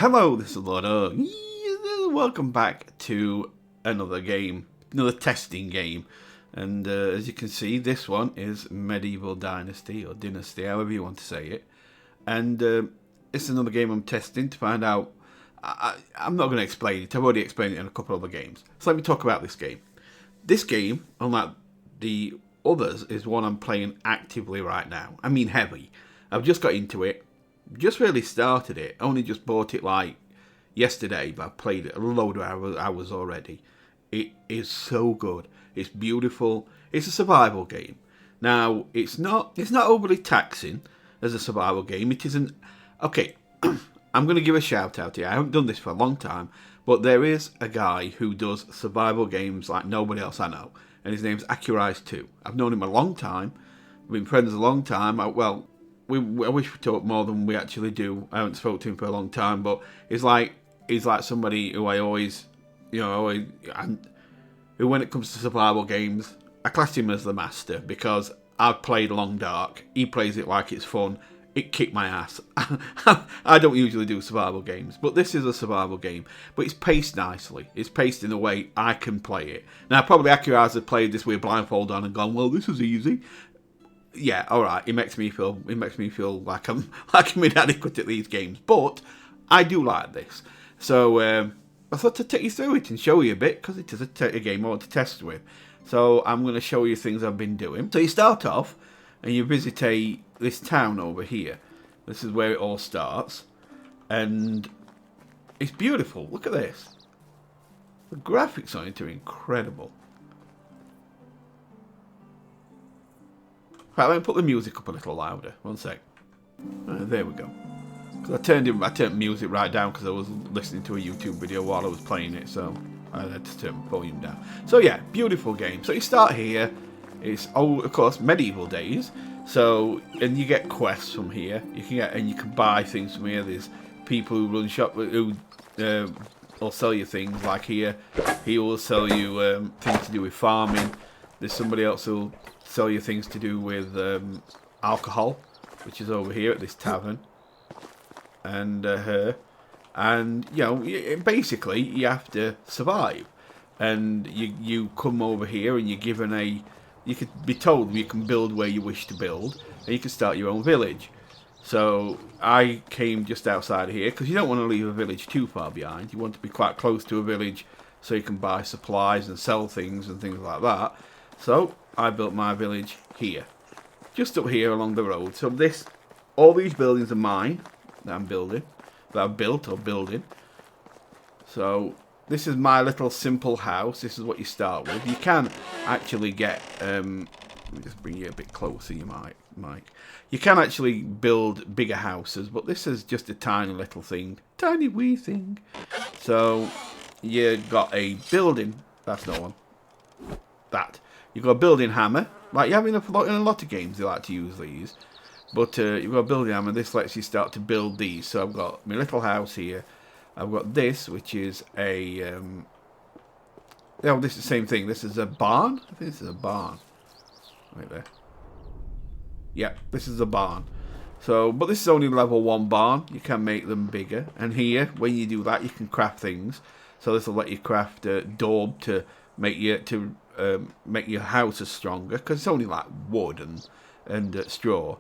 Hello, this is Lord O. Welcome back to another game, another testing game. And as you can see, this one is Medieval Dynasty, or Dynasty, however you want to say it. And it's another game I'm testing to find out. I'm not going to explain it, I've already explained it in a couple of other games. So let me talk about this game. This game, unlike the others, is one I'm playing actively right now. I mean heavy. I've just got into it. Just really started it. Only just bought it like yesterday, but I've played it a load of hours already. It is so good. It's beautiful. It's a survival game. Now, it's not overly taxing as a survival game. It isn't. Okay, I'm going to give a shout out here. I haven't done this for a long time, but there is a guy who does survival games like nobody else I know, and his name's Accurize2. I've known him a long time. We've been friends a long time. I wish we talked more than we actually do. I haven't spoken to him for a long time, but he's like somebody who I always, and who when it comes to survival games, I class him as the master because I've played Long Dark. He plays it like it's fun. It kicked my ass. I don't usually do survival games, but this is a survival game. But it's paced nicely. It's paced in a way I can play it. Now, probably Accurize has played this with a blindfold on and gone, well, this is easy. Yeah, all right. It makes me feel like I'm inadequate at these games, but I do like this. So I thought to take you through it and show you a bit because it is a game I want to test with. So I'm going to show you things I've been doing. So you start off and you visit this town over here. This is where it all starts, and it's beautiful. Look at this. The graphics on it are incredible. Right, let me put the music up a little louder. One sec. Right, there we go. Because I turned music right down because I was listening to a YouTube video while I was playing it, so I had to turn the volume down. So yeah, beautiful game. So you start here. It's of course medieval days. So and you get quests from here. You can buy things from here. There's people who run shop who will sell you things. Like here, he will sell you things to do with farming. There's somebody else who'll sell you things to do with alcohol, which is over here at this tavern, and her, and basically you have to survive, and you come over here and you're given you could be told you can build where you wish to build, and you can start your own village. So I came just outside of here because you don't want to leave a village too far behind. You want to be quite close to a village so you can buy supplies and sell things and things like that. So I built my village here, just up here along the road. So all these buildings are mine that I'm building, that I've built or building. So this is my little simple house. This is what you start with. You can actually get, let me just bring you a bit closer, Mike. You can actually build bigger houses, but this is just a tiny little thing, tiny wee thing. So you got a building. That's not one. That. You've got a building hammer, like you have in a lot of games. They like to use these, but you've got a building hammer. This lets you start to build these. So I've got my little house here. I've got this, which is this is the same thing. This is a barn. I think this is a barn, right there. Yeah, this is a barn. So, but this is only level 1 barn. You can make them bigger. And here, when you do that, you can craft things. So this will let you craft daub to make your houses stronger, because it's only like wood and straw.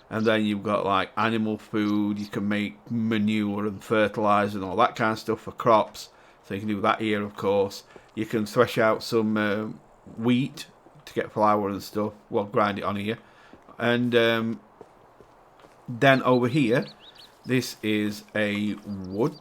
And then you've got like animal food. You can make manure and fertilizer and all that kind of stuff for crops. So you can do that here, of course. You can thresh out some wheat to get flour and stuff. Well, grind it on here. And then over here, this is a wood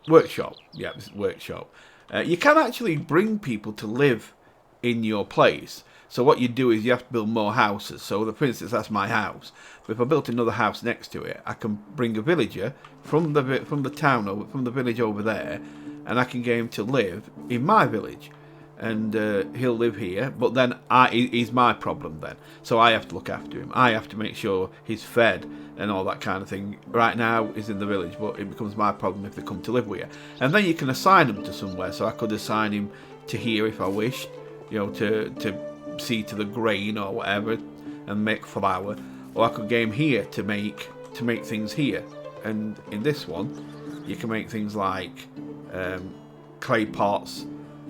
workshop. Yeah, this is a workshop. You can actually bring people to live in your place. So what you do is you have to build more houses. So for instance, that's my house. But if I built another house next to it, I can bring a villager from the town over, from the village over there, and I can get him to live in my village, and he'll live here. But then he's my problem then. So I have to look after him. I have to make sure he's fed and all that kind of thing. Right now he's in the village, but it becomes my problem if they come to live with you. And then you can assign him to somewhere. So I could assign him to here if I wished, to see to the grain or whatever and make flour, or I could get him here to make things here. And in this one, You can make things like clay pots.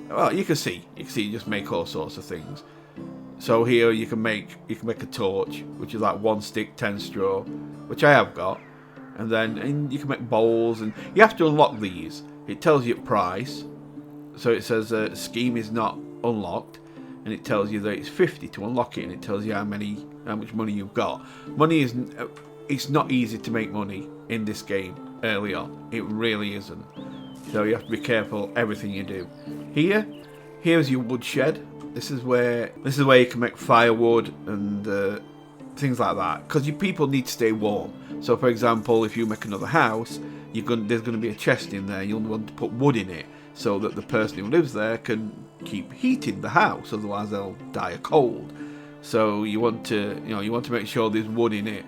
Well, you can see you just make all sorts of things. So here you can make a torch, which is like 1 stick, 10 straw, which I have got, and you can make bowls, and you have to unlock these. It tells you price, so it says scheme is not unlocked, and it tells you that it's 50 to unlock it, and it tells you how much money you've got. Money isn't. It's not easy to make money in this game early on. It really isn't. So you have to be careful everything you do. Here's your woodshed. This is where you can make firewood and things like that, because your people need to stay warm. So, for example, if you make another house, there's going to be a chest in there. You'll want to put wood in it so that the person who lives there can keep heating the house. Otherwise, they'll die of cold. So you want to make sure there's wood in it,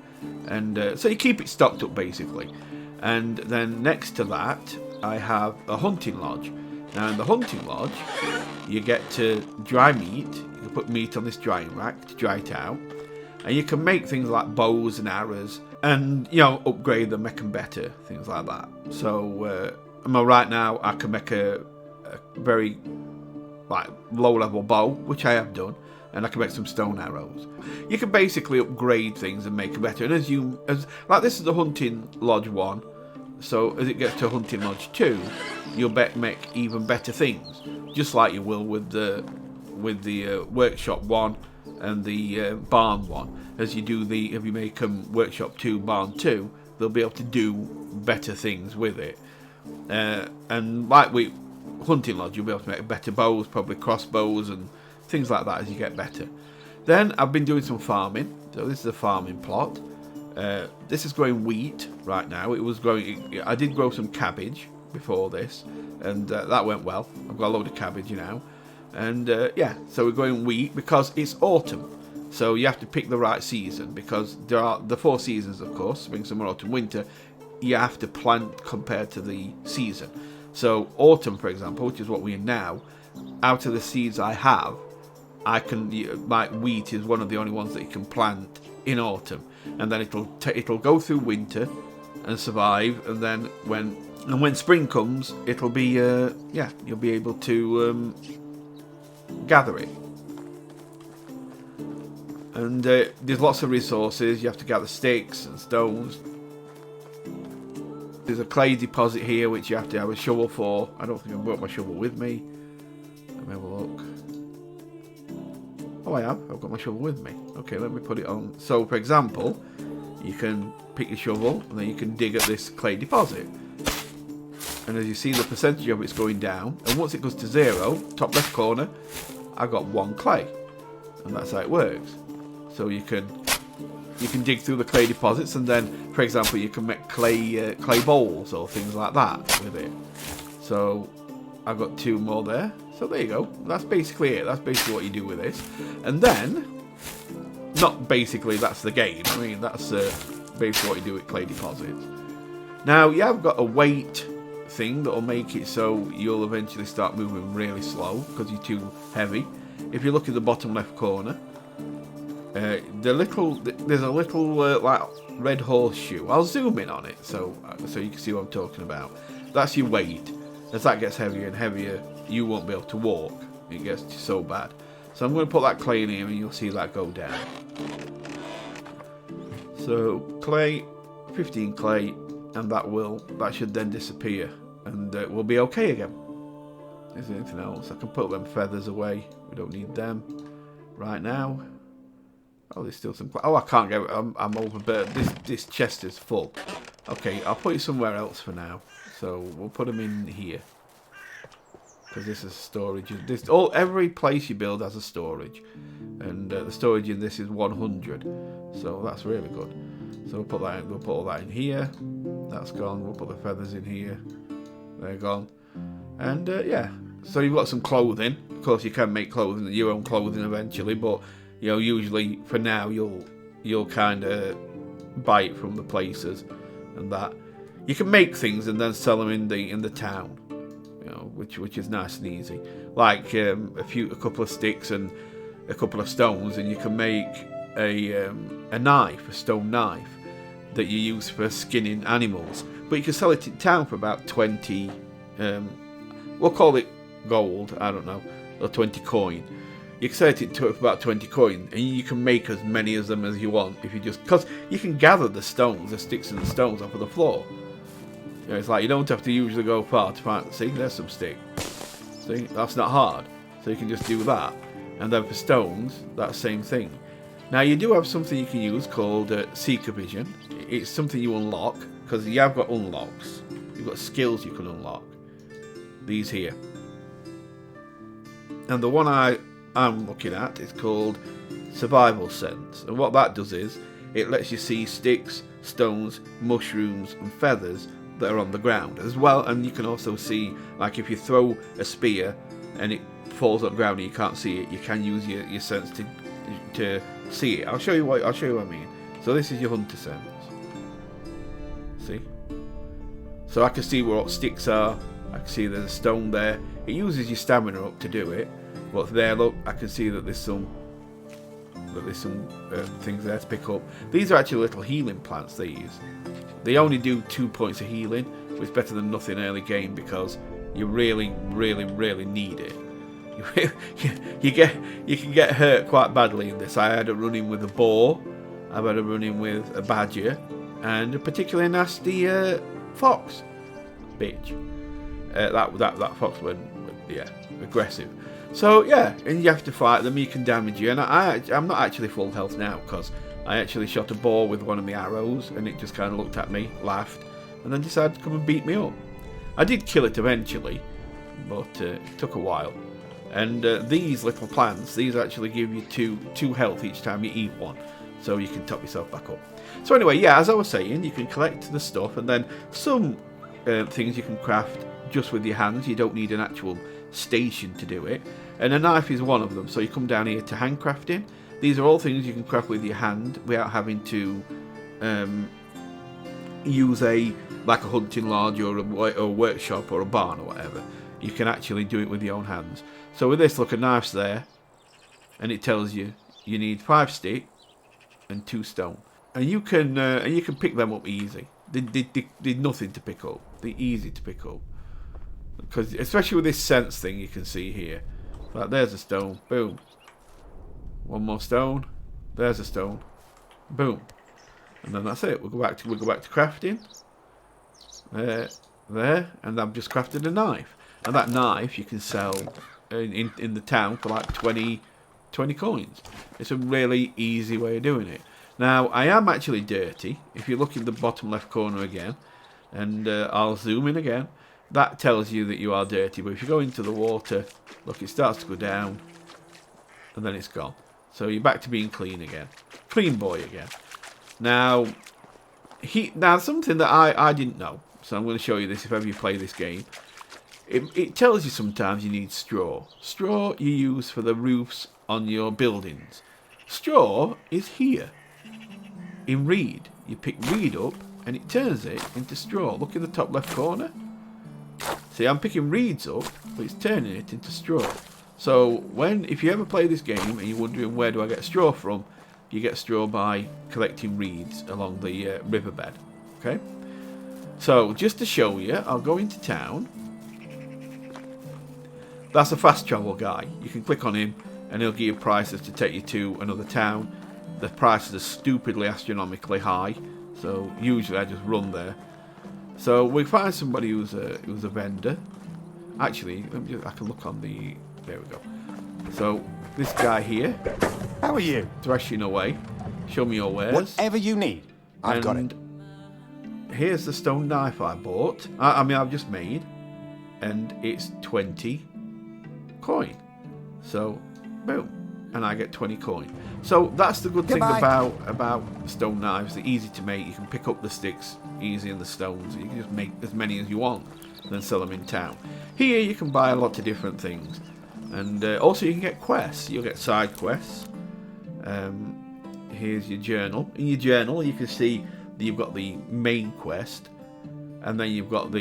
and so you keep it stocked up basically. And then next to that, I have a hunting lodge. Now in the hunting lodge, you get to dry meat. You can put meat on this drying rack to dry it out, and you can make things like bows and arrows, and upgrade them, make them better, things like that. So right now I can make a very low level bow, which I have done, and I can make some stone arrows. You can basically upgrade things and make it better. And as this is the hunting lodge 1. So as it gets to hunting lodge 2, you'll make even better things, just like you will with the workshop 1 and the barn 1. If you make them workshop 2, barn 2, they'll be able to do better things with it. And like with hunting lodge, you'll be able to make better bows, probably crossbows and things like that as you get better. Then I've been doing some farming. So this is a farming plot. This is growing wheat right now. I did grow some cabbage before this, and that went well. I've got a load of cabbage now, and so we're growing wheat because it's autumn. So you have to pick the right season, because there are the 4 seasons, of course: spring, summer, autumn, winter. You have to plant compared to the season. So autumn, for example, which is what we're in now, out of the seeds I have, wheat is one of the only ones that you can plant in autumn, and then it'll go through winter and survive, and then when spring comes, it'll be you'll be able to gather it. And there's lots of resources. You have to gather sticks and stones. There's a clay deposit here which you have to have a shovel for. I don't think I've brought my shovel with me. Let me have a look. Oh, I've got my shovel with me. Okay, let me put it on. So, for example, you can pick your shovel and then you can dig at this clay deposit. And as you see, the percentage of it's going down. And once it goes to 0, top left corner, I've got 1 clay. And that's how it works. So you can dig through the clay deposits, and then, for example, you can make clay bowls or things like that with it. So I've got 2 more there. So there you go. That's basically it. That's basically what you do with this. And then, not basically that's the game. I mean, that's basically what you do with clay deposits. Now, you have got a weight thing that will make it so you'll eventually start moving really slow because you're too heavy. If you look at the bottom left corner, there's a little like red horseshoe. I'll zoom in on it so you can see what I'm talking about. That's your weight. As that gets heavier and heavier, you won't be able to walk. It gets so bad. So I'm going to put that clay in here, and you'll see that go down. So clay, 15 clay, and that should then disappear, and we'll be okay again. Is there anything else? I can put them feathers away. We don't need them right now. Oh, there's still some. Oh, I can't get. I'm overburdened. This chest is full. Okay, I'll put it somewhere else for now. So we'll put them in here because this is storage. Every place you build has a storage, and the storage in this is 100. So that's really good. So we'll put that in. We'll put all that in here. That's gone. We'll put the feathers in here. They're gone. And so you've got some clothing. Of course, you can make clothing, your own clothing eventually, but usually for now you'll kind of buy it from the places, and that you can make things and then sell them in the town, which is nice and easy. Like a couple of sticks and a couple of stones, and you can make a stone knife that you use for skinning animals. but you can sell it in town for about 20, we'll call it gold, I don't know, or 20 coin. You can sell it for about 20 coin, and you can make as many of them as you want if you just, because you can gather the stones, the sticks and the stones off of the floor. You know, it's like you don't have to usually go far to find. See, there's some stick. See, that's not hard, so you can just do that. And then for stones, that same thing. Now you do have something you can use called Seeker Vision. It's something you unlock because you have got unlocks. You've got skills you can unlock. These here, and the one I'm looking at is called Survival Sense, and what that does is it lets you see sticks, stones, mushrooms and feathers that are on the ground as well, and you can also see, like if you throw a spear and it falls on the ground and you can't see it, you can use your sense to see it. I'll show you what I mean. So this is your hunter sense. See? So I can see where all sticks are, I can see there's a stone there. It uses your stamina up to do it. But there, look, I can see that there's some things there to pick up. These are actually little healing plants they use. They only do 2 points of healing, which is better than nothing early game because you really, really, really need it. You can get hurt quite badly in this. I had a run-in with a boar, I've had a run-in with a badger, and a particularly nasty fox. Bitch. That fox went aggressive. So yeah, and you have to fight them. You can damage you, and I'm not actually full health now because I actually shot a boar with one of my arrows, and it just kind of looked at me, laughed, and then decided to come and beat me up. I did kill it eventually, but it took a while. And these little plants, these actually give you two health each time you eat one, so you can top yourself back up. So anyway, yeah, as I was saying, you can collect the stuff, and then some things you can craft just with your hands. You don't need an actual station to do it, and a knife is one of them. So you come down here to handcrafting. These are all things you can craft with your hand without having to use a hunting lodge or a workshop or a barn or whatever. You can actually do it with your own hands. So with this, look, a knife's there, and it tells you you need 5 stick and 2 stone, and you can pick them up easy. They're nothing to pick up. They're easy to pick up, because especially with this sense thing you can see here. Like, there's a stone, boom. One more stone, there's a stone, boom, and then that's it. We'll go back to crafting. There, and I've just crafted a knife, and that knife you can sell in the town for like 20 coins. It's a really easy way of doing it. Now I am actually dirty. If you look in the bottom left corner again, and I'll zoom in again, that tells you that you are dirty. But if you go into the water, look, it starts to go down, and then it's gone. So you're back to being clean again, clean boy again. Now something that I didn't know, so I'm going to show you this if ever you play this game. It tells you sometimes you need straw. Straw you use for the roofs on your buildings. Straw is here in reed. You pick reed up and it turns it into straw. Look in the top left corner. See, I'm picking reeds up, but it's turning it into straw. So if you ever play this game and you're wondering where do I get straw from, you get straw by collecting reeds along the riverbed. Okay. So just to show you, I'll go into town. That's a fast travel guy. You can click on him and he'll give you prices to take you to another town. The prices are stupidly astronomically high, so usually I just run there. So we find somebody who's a vendor. Actually, I can look on the. There we go. So this guy here. How are you? Thrashing away. Show me your wares. Whatever you need, I've got it. Here's the stone knife I bought. I've just made, and it's 20 coin. So, boom, and I get 20 coin. So that's the good thing about stone knives. They're easy to make. You can pick up the sticks easy and the stones. You can just make as many as you want, and then sell them in town. Here you can buy a lot of different things, and also you can get quests. You'll get side quests. Here's your journal. In your journal, you can see that you've got the main quest, and then you've got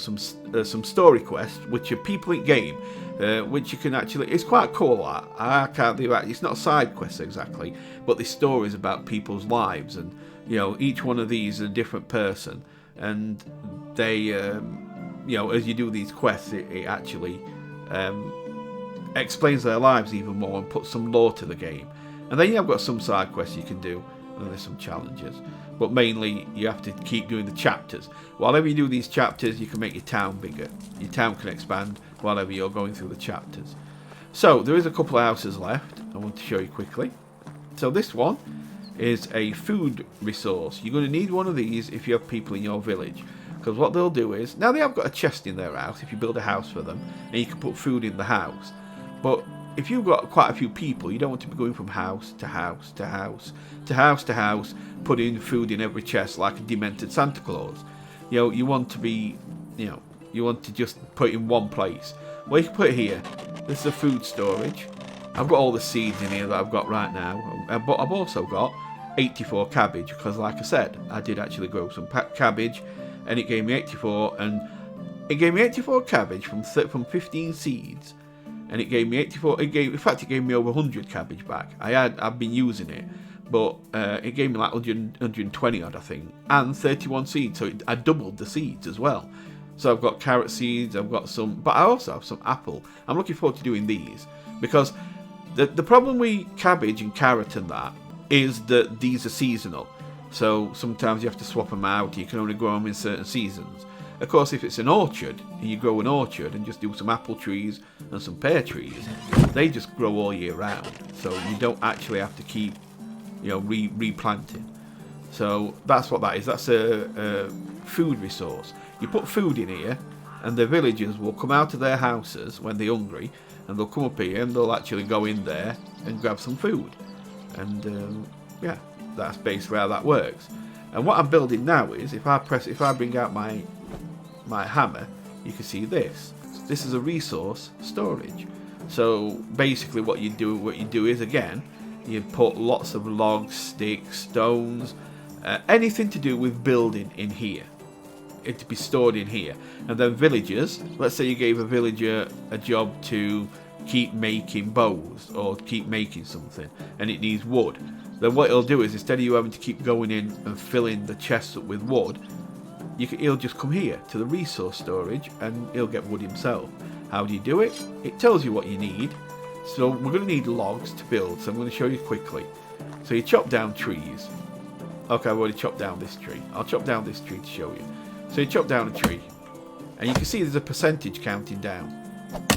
some story quests, which are people in game, which you can actually. It's quite cool. I can't do that. It's not side quests exactly, but the stories about people's lives, and each one of these is a different person, and they, as you do these quests, it actually explains their lives even more and puts some lore to the game. And then you have got some side quests you can do, and there's some challenges. But mainly, you have to keep doing the chapters. Whenever you do these chapters, you can make your town bigger. Your town can expand while you're going through the chapters. So, there is a couple of houses left I want to show you quickly. So this one is a food resource. You're going to need one of these if you have people in your village. Because what they'll do is, now they have got a chest in their house if you build a house for them, and you can put food in the house. But if you've got quite a few people, you don't want to be going from house to house to house to house to house, putting food in every chest like a demented Santa Claus. You want to be, you want to just put it in one place. Well, you can put it here. This is a food storage. I've got all the seeds in here that I've got right now, but I've also got 84 cabbage, because like I said, I did actually grow some cabbage, and it gave me 84, and it gave me 84 cabbage from 15 seeds. And it gave me 84. In fact, it gave me over 100 cabbage back. I've been using it, but it gave me like 120 odd, I think, and 31 seeds. So I doubled the seeds as well. So I've got carrot seeds. I've got some, but I also have some apple. I'm looking forward to doing these, because the problem with cabbage and carrot and that is that these are seasonal. So sometimes you have to swap them out. You can only grow them in certain seasons. Of course, if it's an orchard, and you grow an orchard and just do some apple trees and some pear trees, they just grow all year round. So you don't actually have to keep, replanting. So that's what that is. That's a food resource. You put food in here, and the villagers will come out of their houses when they're hungry, and they'll come up here and they'll actually go in there and grab some food. And that's basically how that works. And what I'm building now is, if I bring out my hammer, you can see this. This is a resource storage. So basically what you do is, again, you put lots of logs, sticks, stones, anything to do with building in here. It to be stored in here. And then villagers, let's say you gave a villager a job to keep making bows or keep making something, and it needs wood. Then what it'll do is, instead of you having to keep going in and filling the chests up with wood, he'll just come here to the resource storage and he'll get wood himself. How do you do it? It tells you what you need. So we're going to need logs to build, so I'm going to show you quickly. So you chop down trees. Okay, I've already chopped down this tree. I'll chop down this tree to show you. So you chop down a tree, and you can see there's a percentage counting down.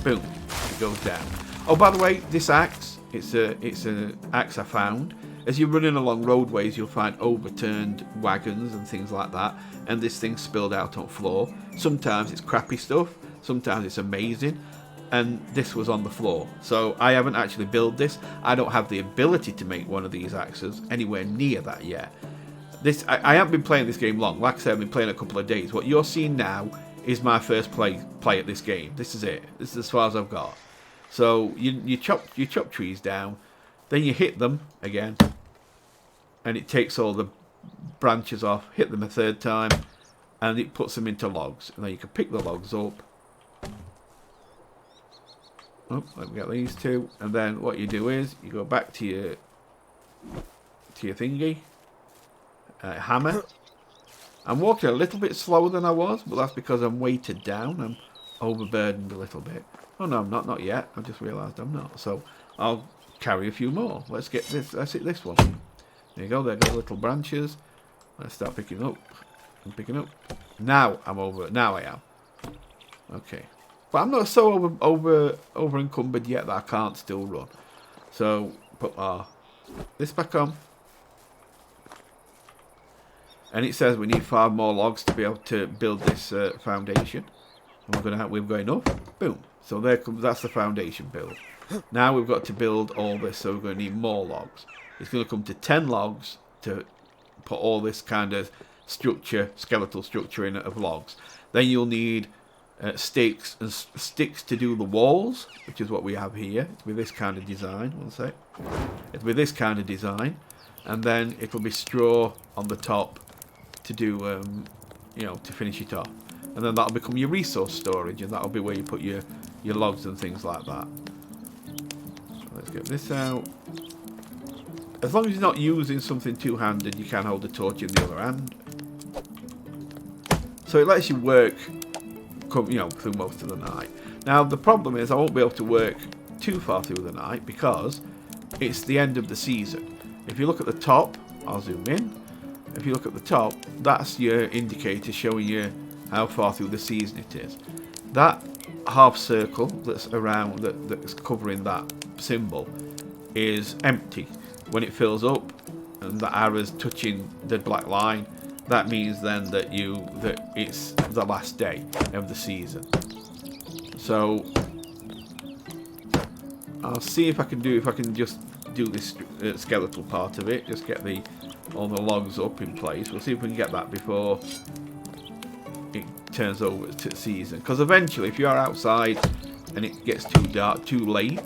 Boom, it goes down. Oh, by the way, this axe, it's an axe I found. As you're running along roadways, you'll find overturned wagons and things like that, and this thing spilled out on the floor. Sometimes it's crappy stuff, sometimes it's amazing, and this was on the floor. So I haven't actually built this. I don't have the ability to make one of these axes anywhere near that yet. I haven't been playing this game long. Like I said, I've been playing a couple of days. What you're seeing now is my first play at this game. This is it. This is as far as I've got. So you chop trees down, then you hit them again, and it takes all the branches off, hit them a third time, and it puts them into logs. And then you can pick the logs up. Oh, let me get these two. And then what you do is you go back to your thingy, hammer. I'm walking a little bit slower than I was, but that's because I'm weighted down. I'm overburdened a little bit. Oh no, I'm not yet. I just realised I'm not. So I'll carry a few more. Let's get this. Let's hit this one. There you go. There go little branches. Let's start picking up. I'm picking up. Now I'm over. Now I am. Okay. But I'm not so over encumbered yet that I can't still run. So put this back on. And it says we need 5 more logs to be able to build this foundation. And we're going up. Boom. So there comes. That's the foundation build. Now we've got to build all this, so we're going to need more logs. It's going to come to 10 logs to put all this kind of structure, skeletal structure in of logs. Then you'll need sticks to do the walls, which is what we have here. It's with this kind of design. One sec. It's with this kind of design, and then it'll be straw on the top to do, to finish it off. And then that'll become your resource storage, and that'll be where you put your logs and things like that. So let's get this out. As long as you're not using something two-handed, you can hold the torch in the other hand. So it lets you work, you know, through most of the night. Now the problem is I won't be able to work too far through the night because it's the end of the season. If you look at the top, I'll zoom in. If you look at the top, that's your indicator showing you how far through the season it is. That half circle that's around, that's covering that symbol, is empty. When it fills up and the arrow's touching the black line, that means then that it's the last day of the season. So I'll see if I can just do this skeletal part of it, just get all the logs up in place. We'll see if we can get that before it turns over to season, because eventually if you are outside and it gets too dark, too late,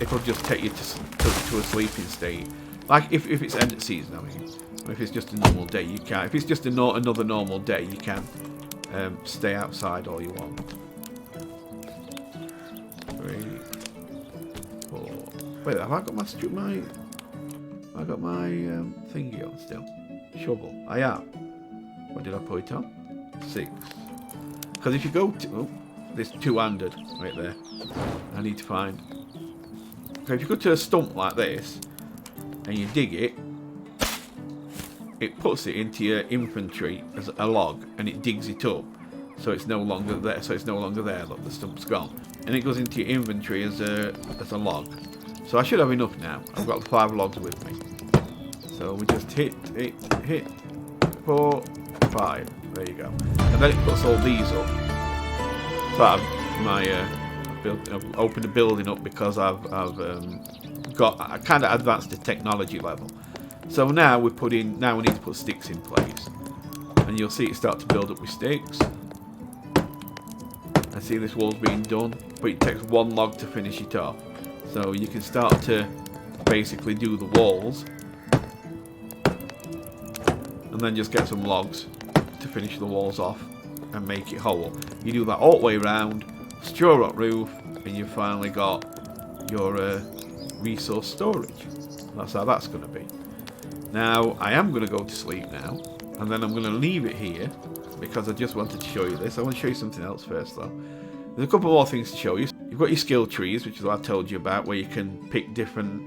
it'll just take you to a sleeping state. Like if it's end of season, I mean. If it's just a normal day, you can. If it's just another normal day, you can stay outside all you want. 3, 4. Wait, have I got my thingy on still? Shovel. I am. What did I put it on? 6. Because if you go to there's two-handed right there. I need to find. Okay, if you go to a stump like this and you dig it. It puts it into your inventory as a log, and it digs it up, so it's no longer there. Look, the stump's gone, and it goes into your inventory as a log. So I should have enough now. I've got 5 logs with me. So we just hit 4, 5. There you go. And then it puts all these up. So I've opened the building up because I've got kind of advanced the technology level. So now we need to put sticks in place, and you'll see it start to build up with sticks. I see this wall's being done, but it takes 1 log to finish it off. So you can start to basically do the walls, and then just get some logs to finish the walls off and make it whole. You do that all the way around, straw rock roof, and you've finally got your resource storage. That's how that's going to be. Now, I am going to go to sleep now, and then I'm going to leave it here, because I just wanted to show you this. I want to show you something else first, though. There's a couple more things to show you. You've got your skill trees, which is what I told you about, where you can pick different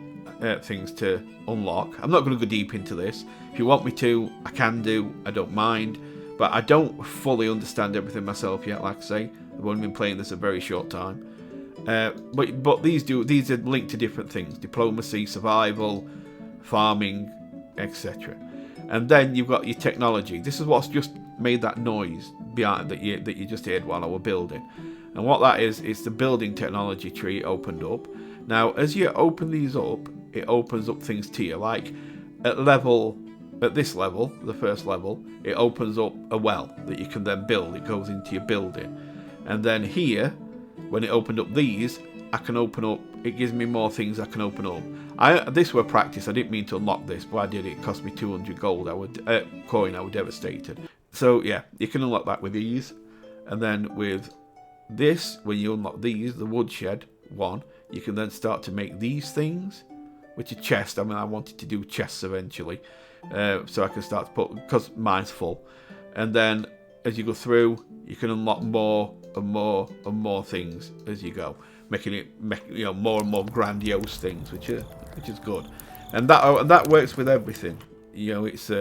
things to unlock. I'm not going to go deep into this. If you want me to, I can do. I don't mind. But I don't fully understand everything myself yet, like I say. I've only been playing this a very short time. But these are linked to different things. Diplomacy, survival, farming, etc. And then you've got your technology. This is what's just made that noise behind that you just heard while I was building. And what that is, it's the building technology tree opened up. Now, as you open these up, it opens up things to you. Like at this level, the first level, it opens up a well that you can then build. It goes into your building. And then here, when it opened up these, I can open up. It gives me more things I can open up. This were practice. I didn't mean to unlock this, but I did. It cost me 200 gold. Coin. I was devastated. So yeah, you can unlock that with ease. And then with this, when you unlock these, the woodshed one, you can then start to make these things, which are chests. I mean, I wanted to do chests eventually, so I can start to put, because mine's full. And then as you go through, you can unlock more and more and more things as you go, making it more and more grandiose things, which is good. And that works with everything. It's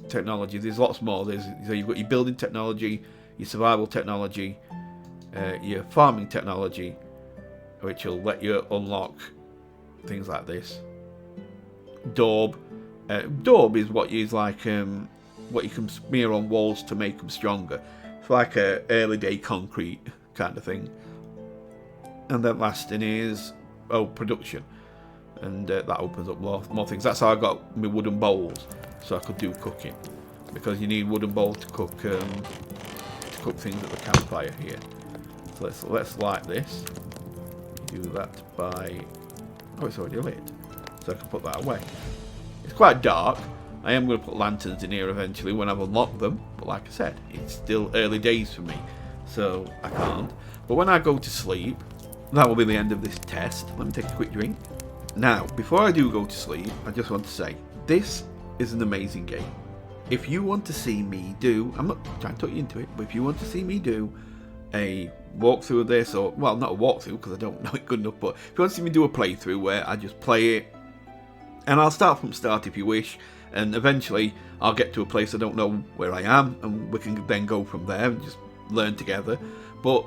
technology. There's lots more. So you've got your building technology, your survival technology, your farming technology, which will let you unlock things like this. Daub. Daub is what you can smear on walls to make them stronger. It's like a early day concrete kind of thing. And then last in is production, and that opens up more things. That's how I got my wooden bowls, so I could do cooking, because you need wooden bowls to cook things at the campfire here. So let's light this. Do that by it's already lit, so I can put that away. It's quite dark. I am going to put lanterns in here eventually when I've unlocked them, but like I said, it's still early days for me, so I can't. But when I go to sleep, that will be the end of this test. Let me take a quick drink. Now, before I do go to sleep, I just want to say, this is an amazing game. if you want to see me do, I'm not trying to talk you into it, but if you want to see me do a walkthrough of this, or, well, not a walkthrough because I don't know it good enough, but if you want to see me do a playthrough where I just play it, and I'll start from start if you wish, and eventually I'll get to a place I don't know where I am, and we can then go from there and just learn together. But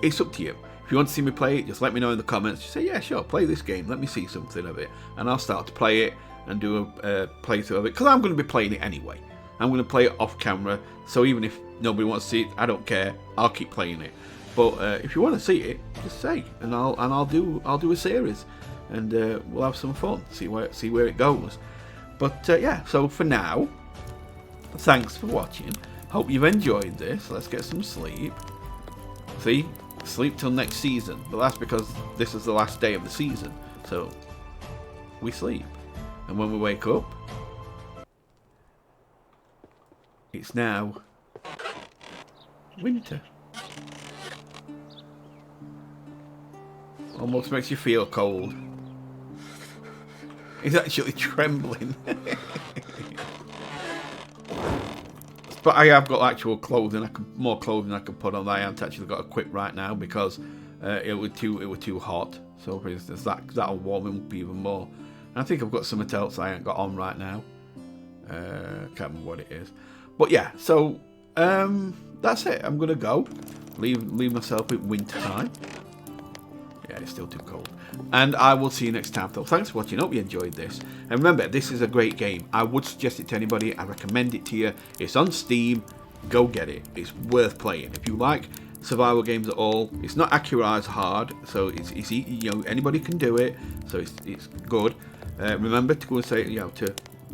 it's up to you. If you want to see me play it, just let me know in the comments. Just say, yeah, sure, play this game, let me see something of it, and I'll start to play it and do a playthrough of it, because I'm going to be playing it anyway. I'm going to play it off camera, so even if nobody wants to see it, I don't care, I'll keep playing it. But if you want to see it, just say, and I'll do a series, and we'll have some fun, see where it goes. But yeah, so for now, thanks for watching. Hope you've enjoyed this. Let's get some sleep. See, sleep till next season, but that's because this is the last day of the season, so we sleep. And when we wake up, it's now winter. Almost makes you feel cold. He's actually trembling. But I have got actual clothing. More clothing I can put on. I haven't actually got equipped right now because it was too hot. So for instance, that'll warm him up even more. And I think I've got something else I ain't got on right now. Can't remember what it is. But yeah, so that's it. I'm gonna go. Leave myself in winter time. Yeah, it's still too cold. And I will see you next time. So thanks for watching. Hope you enjoyed this. And remember, this is a great game. I would suggest it to anybody. I recommend it to you. It's on Steam. Go get it. It's worth playing. If you like survival games at all, it's not Accurized hard, so it's easy. You know, anybody can do it. So it's good. Remember to go and say, you know,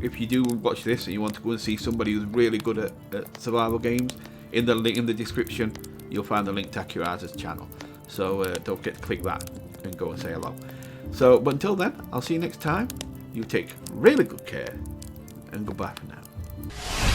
if you do watch this and you want to go and see somebody who's really good at survival games, in the link in the description, you'll find the link to Accurized's channel. So don't forget to click that and go and say hello. So, but until then, I'll see you next time. You take really good care, and goodbye for now.